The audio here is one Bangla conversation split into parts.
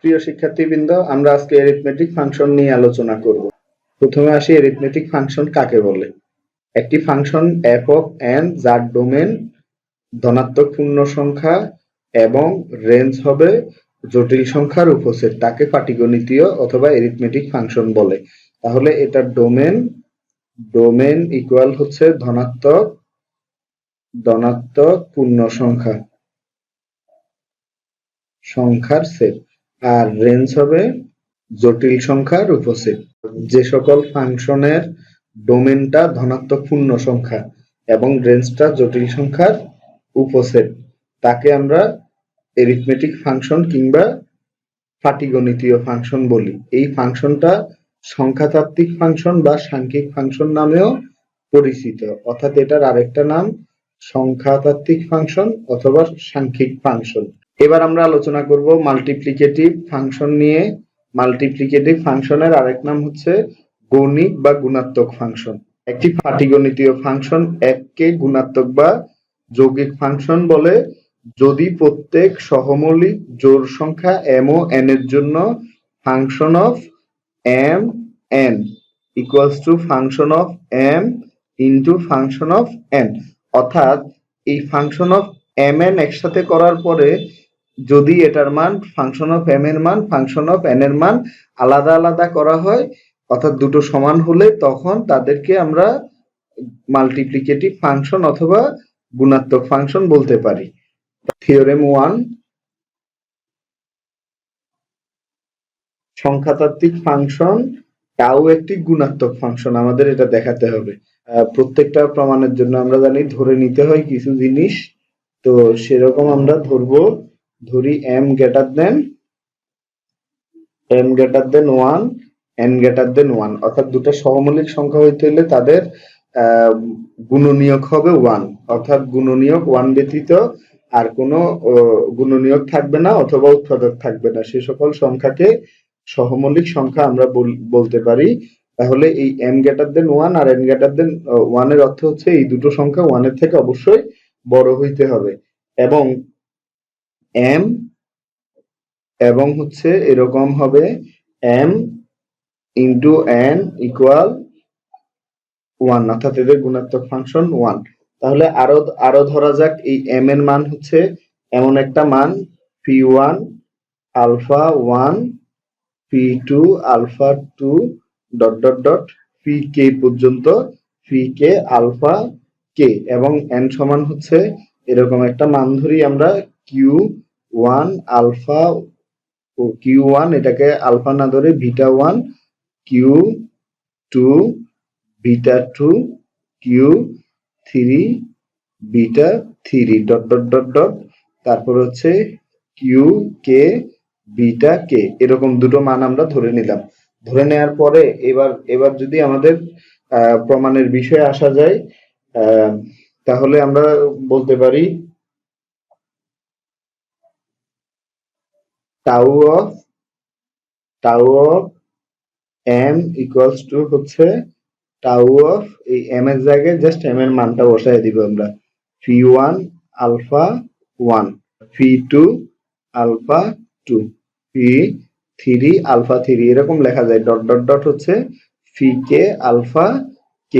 প্রিয় শিক্ষার্থীবৃন্দ, আমরা আজকে অ্যারিথমেটিক ফাংশন নিয়ে আলোচনা করব। প্রথমে আসি, অ্যারিথমেটিক ফাংশন কাকে বলে। একটি ফাংশন এফ অফ এন যার ডোমেন ধনাত্মক পূর্ণ সংখ্যা এবং রেঞ্জ হবে জটিল সংখ্যার উপসেট, তাকে পাটিগণিতীয় অথবা অ্যারিথমেটিক ফাংশন বলে। তাহলে এটার ডোমেন ইকুয়াল হচ্ছে ধনাত্মক পূর্ণ সংখ্যার সেট, আর রেঞ্জ হবে জটিল সংখ্যার উপসেট। যে সকল ফাংশনের ডোমেনটা ধনাত্মক পূর্ণ সংখ্যা এবং রেঞ্জটা জটিল সংখ্যার উপসেট, তাকে আমরা অ্যারিথমেটিক ফাংশন কিংবা পাটিগণিতীয় ফাংশন বলি। এই ফাংশনটা সংখ্যাতাত্ত্বিক ফাংশন বা সাংখ্যিক ফাংশন নামেও পরিচিত, অর্থাৎ এটার আরেকটা নাম সংখ্যাতাত্ত্বিক ফাংশন অথবা সাংখ্যিক ফাংশন। এবার আমরা আলোচনা করব মাল্টিপ্লিকেটিভ ফাংশন নিয়ে। মাল্টিপ্লিকেটিভ ফাংশনের আরেক নাম হচ্ছে গণিক বা গুণাত্মক ফাংশন। একটি পাটিগণিতীয় ফাংশন এককে গুণাত্মক বা যৌগিক ফাংশন বলে যদি প্রত্যেক সহমৌলিক জোড় সংখ্যা m ও n এর জন্য function of m n equals to function of m into function of n, অর্থাৎ এই ফাংশন অফ mn একসাথে করার পরে যদি এটার মান ফাংশন অফ m এর মান ফাংশন অফ n এর মান আলাদা আলাদা করা হয়, অর্থাৎ দুটো সমান হলে, তখন তাদেরকে আমরা মাল্টিপ্লিকেটিভ ফাংশন অথবা গুণাত্মক ফাংশন বলতে পারি। থিওরেম 1, সংখ্যাতাত্ত্বিক ফাংশন টাও একটি গুণাত্মক ফাংশন, আমাদের এটা দেখাতে হবে। প্রত্যেকটা প্রমাণের জন্য আমরা জানি ধরে নিতে হয় কিছু জিনিস, তো সেরকম আমরা ধরি m greater than 1 n greater than 1, অর্থাৎ দুটো সহমৌলিক সংখ্যা হইতে হলে তাদের গুণনীয়ক হবে 1, অর্থাৎ গুণনীয়ক 1 ব্যতীত আর কোনো গুণনীয়ক থাকবে না অথবা উৎপাদক থাকবে না, সে সকল সংখ্যাকে সহমৌলিক সংখ্যা আমরা বলতে পারি। তাহলে এই m গ্রেটার দেন 1 আর n গ্রেটার দেন 1 এর অর্থ হচ্ছে এই দুটো সংখ্যা 1 এর থেকে অবশ্যই বড় হইতে হবে, এবং হচ্ছে এরকম হবে m ইন্টু n ইকুয়াল 1, অর্থাৎ এদের গুণাত্মক ফাংশন 1। তাহলে আরো ধরা যাক, এই m এর মান হচ্ছে এমন একটা মান p1 alpha 1 p2 alpha 2 dot dot dot pk পর্যন্ত, pk আলফা k, এবং n সমান হচ্ছে এরকম একটা মান ধরি আমরা q1 আলফা ও q1, এটাকে আলফা না ধরে beta 1, q2 beta 2, q3 beta 3 dot dot dot dot, তারপর হচ্ছে qk বিটা k, এরকম দুটো মান আমরা ধরে নিলাম। ধরে নেওয়ার পরে এবার যদি আমাদের প্রমাণের বিষয়ে আসা যায়, তাহলে আমরা বলতে পারি tau of m equals to হচ্ছে টাউ অফ, এই m এর জায়গায় জাস্ট m এর মানটা বসায় দিব আমরা, p1 alpha 1, p2 alpha 2, p3 alpha 3, এরকম লেখা যায়, ডট ডট ডট হচ্ছে pk আলফা k,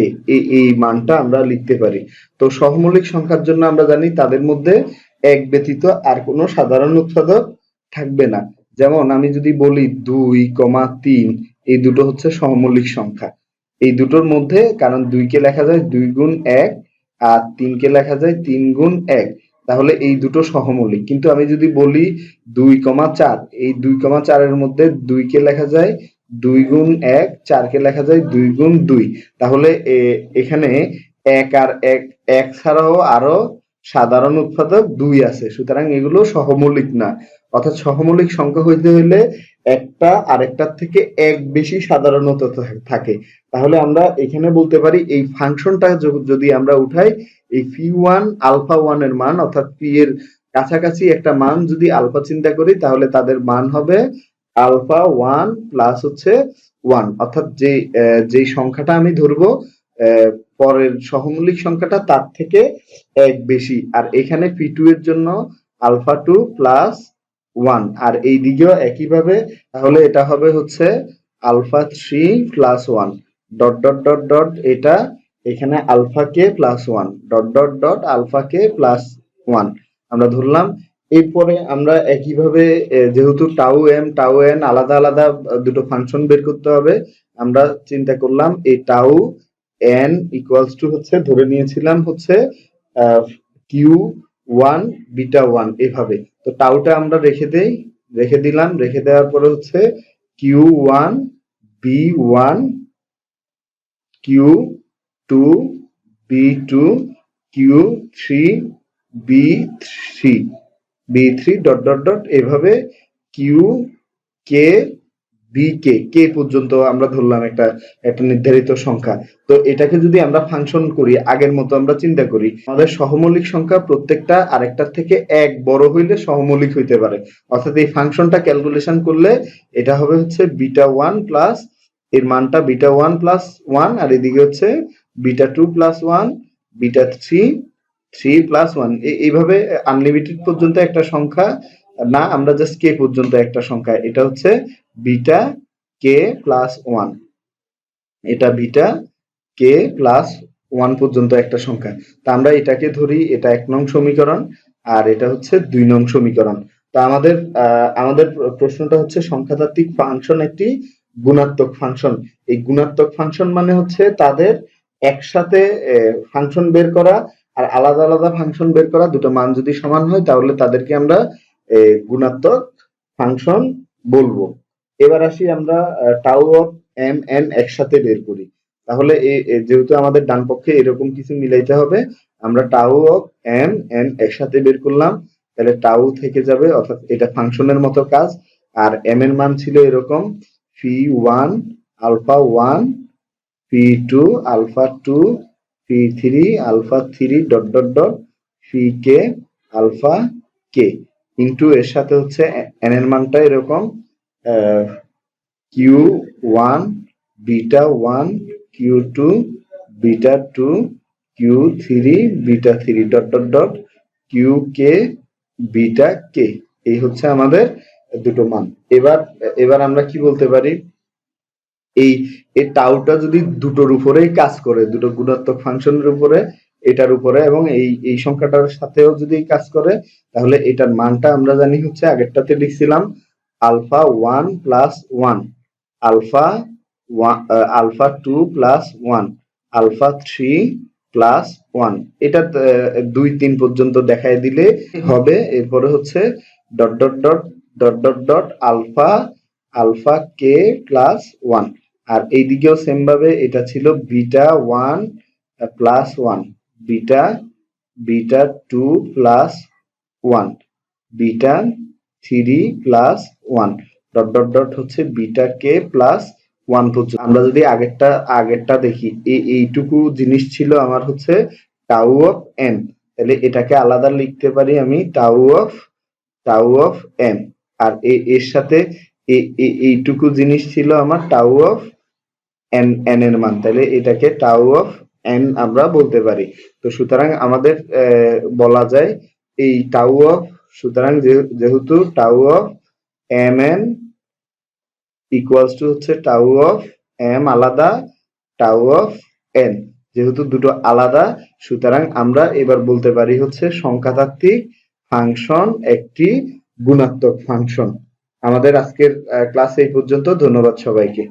এই মানটা আমরা লিখতে পারি। তো সহমৌলিক সংখ্যার জন্য আমরা জানি তাদের মধ্যে এক ব্যতীত আর কোনো সাধারণ উৎপাদক থাকবে না। যেমন আমি যদি বলি 2,3, এই দুটো হচ্ছে সহমৌলিক সংখ্যা, এই দুটোর মধ্যে, কারণ 2 কে লেখা যায় 2 গুণ 1 আর 3 কে লেখা যায় 3 গুণ 1, তাহলে এই দুটো সহমৌলিক। কিন্তু আমি যদি বলি 2,4, এই 2,4 এর মধ্যে 2 কে লেখা যায় 2 গুণ 1, 4 কে লেখা যায় 2 গুণ 2, তাহলে এখানে 1 আর 1 ছাড়াও আরো সাধারণ উৎপাদক 2 আছে, সুতরাং এগুলো সহমৌলিক না। অর্থাৎ সহমৌলিক সংখ্যা হইতে হইলে একটা আরেকটার থেকে এক বেশি সাধারণত থাকে। তাহলে আমরা এখানে বলতে পারি এই ফাংশনটা যদি আমরা উঠাই, এই p1 আলফা 1 এর মান, অর্থাৎ p এর কাছাকাছি একটা মান যদি আলফা চিন্তা করি, তাহলে তাদের মান হবে আলফা 1 প্লাস হচ্ছে 1, অর্থাৎ যেই সংখ্যাটা আমি ধরবো পরের সহমৌলিক সংখ্যাটা তার থেকে এক বেশি। আর এখানে p2 এর জন্য আলফা 2 প্লাস 1 আর এই দিকেও একইভাবে, তাহলে এটা হবে হচ্ছে alpha 3 plus 1 dot dot dot dot, এটা এখানে alpha K plus 1 dot dot dot alpha K plus 1 আমরা ধরলাম। এরপরে আমরা একইভাবে যেহেতু টাউ এম টাউ এন আলাদা আলাদা দুটো ফাংশন বের করতে হবে, আমরা চিন্তা করলাম এই টাউ এন ইকুয়ালস টু হচ্ছে ধরে নিয়েছিলাম হচ্ছে কিউ ওয়ান বিটা ওয়ান এভাবে। তো টাউটা আমরা রেখে দিলাম, রেখে দেওয়ার পরে হচ্ছে Q one B one Q two B two Q three B three বি3 ডট ডট ডট এভাবে কিউ কে বি কে পর্যন্ত আমরা ধরলাম একটা একটা নির্ধারিত সংখ্যা। তো এটাকে যদি আমরা ফাংশন করি আগের মতো, আমরা চিন্তা করি আমাদের সহমৌলিক সংখ্যা প্রত্যেকটা আরেকটার থেকে এক বড় হইলে সহমৌলিক হইতে পারে, অর্থাৎ এই ফাংশনটা ক্যালকুলেশন করলে এটা হবে হচ্ছে বিটা ওয়ান প্লাস এর মানটা বিটা ওয়ান প্লাস ওয়ান, আর এদিকে হচ্ছে beta two plus one beta three plus one, এইভাবে আনলিমিটেড পর্যন্ত একটা সংখ্যা না, আমরা জাস্ট কে পর্যন্ত একটা সংখ্যা, এটা হচ্ছে বিটা কে প্লাস ওয়ান, এটা বিটা কে প্লাস ওয়ান পর্যন্ত একটা সংখ্যা। তা আমরা এটাকে ধরি এটা 1 নং সমীকরণ আর এটা হচ্ছে 2 নং সমীকরণ। তা আমাদের প্রশ্নটা হচ্ছে সংখ্যাতাত্ত্বিক ফাংশন একটি গুণাত্মক ফাংশন। এই গুণাত্মক ফাংশন মানে হচ্ছে তাদের একসাথে ফাংশন বের করা আর আলাদা আলাদা ফাংশন বের করা, দুটো মান যদি সমান হয় তাহলে তাদেরকে আমরা গুণাত্মক ফাংশন বলবো। এবার আসি আমরা টাউ অফ এম এন একসাথে বের করি। তাহলে যেহেতু আমাদের ডান পক্ষে এরকম কিছু মিলাইতে হবে, আমরা টাউ অফ এম এন একসাথে বের করলাম, তাহলে টাউ থেকে যাবে, অর্থাৎ এটা ফাংশনের মতো কাজ। আর এম এর মান ছিল এরকম phi one alpha one P two alpha two P three alpha three dot dot dot P K alpha K into এর সাথে হচ্ছে এন এর মানটা এরকম Q one beta one Q two beta two Q three beta three dot dot dot Q K beta K, এই হচ্ছে আমাদের দুটো মান। এবার আমরা কি বলতে পারি, এই টাউটা যদি দুটোর উপরেই কাজ করে, দুটো গুণাত্মক ফাংশনের উপরে, এটার উপরে এবং এই সংখ্যাটার সাথেও যদি কাজ করে, তাহলে এটার মানটা আমরা জানি হচ্ছে আগেরটাতে লিখছিলাম alpha one plus one alpha alpha two plus one alpha three plus one, এটা 2 3 পর্যন্ত দেখায় দিলে হবে। এরপরে হচ্ছে dot dot dot dot dot dot alpha alpha K plus one, আর এইদিকেও সেম ভাবে এটা ছিল beta one plus one beta beta two plus one beta three plus one dot dot dot হচ্ছে বিটা কে প্লাস ওয়ান পর্যন্ত। আমরা যদি আগেরটা দেখি, এইটুকু জিনিস ছিল আমার হচ্ছে টাউ অফ এন, তাহলে এটাকে আলাদা লিখতে পারি আমি টাউ অফ এন, আর এর সাথে এইটুকু জিনিস ছিল আমার টাউ অফ এন এন এর মান, তাহলে এটাকে টাউ অফ এন আমরা বলতে পারি। তো সুতরাং আমাদের বলা যায় এই টাউ অফ, সুতরাং যেহেতু tau of M N equals to হচ্ছে টাউ অফ এম আলাদা টাউ অফ এন, যেহেতু দুটো আলাদা, সুতরাং আমরা এবার বলতে পারি হচ্ছে সংখ্যাতাত্ত্বিক ফাংশন একটি গুণাত্মক ফাংশন। আমাদের আজকের ক্লাস এই পর্যন্ত, ধন্যবাদ সবাইকে।